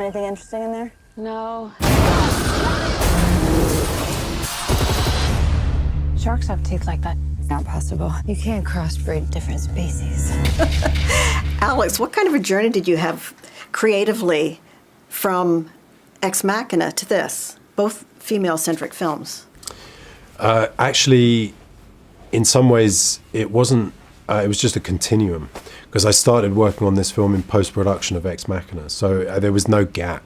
Anything interesting in there? No. Sharks have teeth like that. It's not possible. You can't crossbreed different species. Alex, what kind of a journey did you have creatively from Ex Machina to this? Both female-centric films. Actually, in some ways, it wasn't. It was just a continuum, because I started working on this film in post-production of Ex Machina, so there was no gap.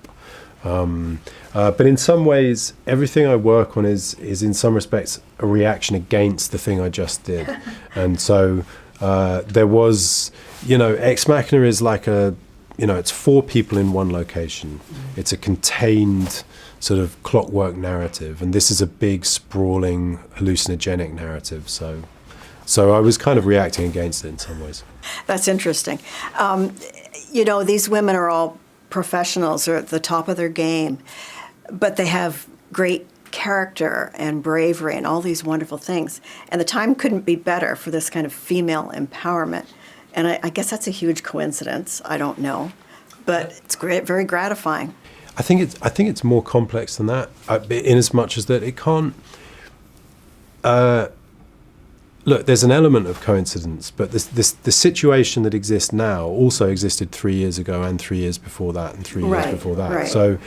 But in some ways, everything I work on is in some respects a reaction against the thing I just did. And so there was, Ex Machina is like it's 4 people in one location. It's a contained sort of clockwork narrative, and this is a big, sprawling, hallucinogenic narrative. So I was kind of reacting against it in some ways. That's interesting. These women are all professionals, are at the top of their game, but they have great character and bravery and all these wonderful things. And the time couldn't be better for this kind of female empowerment. And I guess that's a huge coincidence. I don't know, but it's great, very gratifying. I think it's more complex than that, in as much as that it can't. Look, there's an element of coincidence, but the situation that exists now also existed 3 years ago, and 3 years before that, and 3 years before that. Right. So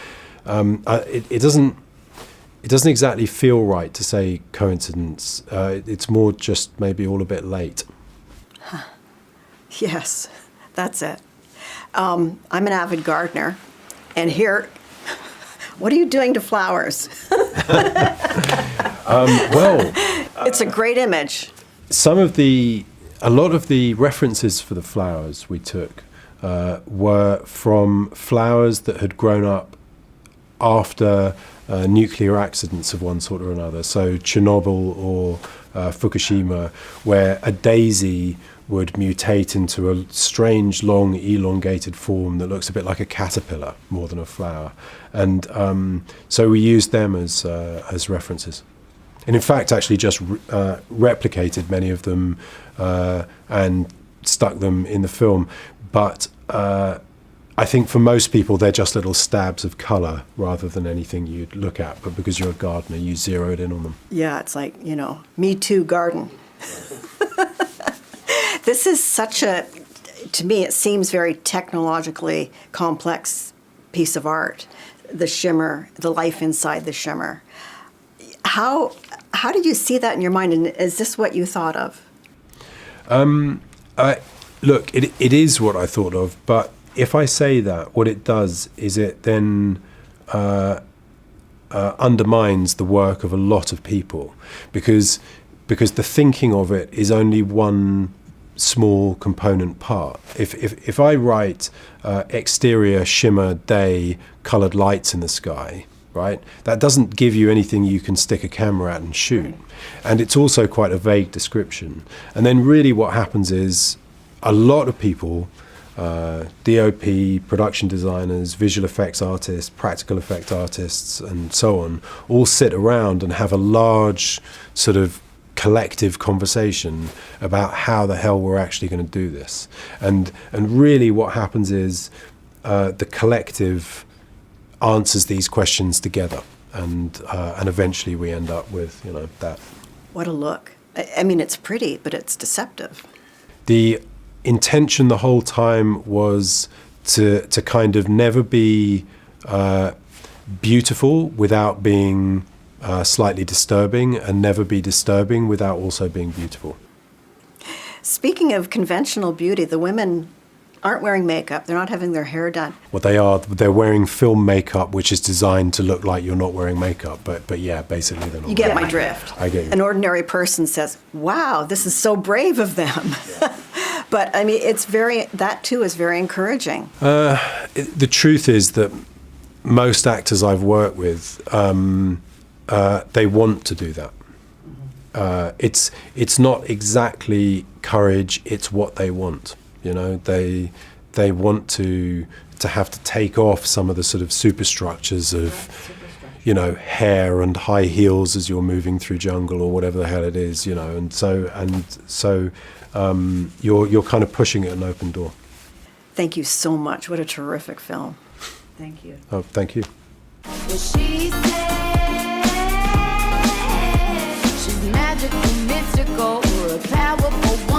it doesn't exactly feel right to say coincidence. It's more just maybe all a bit late. Yes, that's it. I'm an avid gardener, and here, what are you doing to flowers? Well, it's a great image. A lot of the references for the flowers we took were from flowers that had grown up after nuclear accidents of one sort or another. So Chernobyl or Fukushima, where a daisy would mutate into a strange, long, elongated form that looks a bit like a caterpillar more than a flower. And so we used them as references. And in fact, actually just replicated many of them and stuck them in the film. But I think for most people, they're just little stabs of colour rather than anything you'd look at. But because you're a gardener, you zeroed in on them. Yeah, it's like, me too garden. This is to me, it seems very technologically complex piece of art. The shimmer, the life inside the shimmer. How did you see that in your mind, and is this what you thought of? Look, it is what I thought of, but if I say that, what it does is it then undermines the work of a lot of people, because the thinking of it is only one small component part. If I write exterior shimmer day, coloured lights in the sky, right, that doesn't give you anything you can stick a camera at and shoot. And it's also quite a vague description. And then really what happens is a lot of people, DOP, production designers, visual effects artists, practical effect artists, and so on, all sit around and have a large sort of collective conversation about how the hell we're actually going to do this. And really what happens is the collective answers these questions together, and eventually we end up with that. What a look. I mean, it's pretty, but it's deceptive. The intention the whole time was to kind of never be beautiful without being slightly disturbing, and never be disturbing without also being beautiful. Speaking of conventional beauty, the women aren't wearing makeup. They're not having their hair done. What they're wearing film makeup, which is designed to look like you're not wearing makeup. But yeah, basically they're not. You get my drift. I get you. An ordinary person says, wow, this is so brave of them. Yeah. But I mean, that too is very encouraging. The truth is that most actors I've worked with, they want to do that. It's not exactly courage, it's what they want. They want to have to take off some of the sort of superstructures of hair and high heels as you're moving through jungle or whatever the hell it is, and so you're kind of pushing at an open door. Thank you so much. What a terrific film. Thank you. Oh, thank you. Well, she said she's magical, mystical, or a powerful one.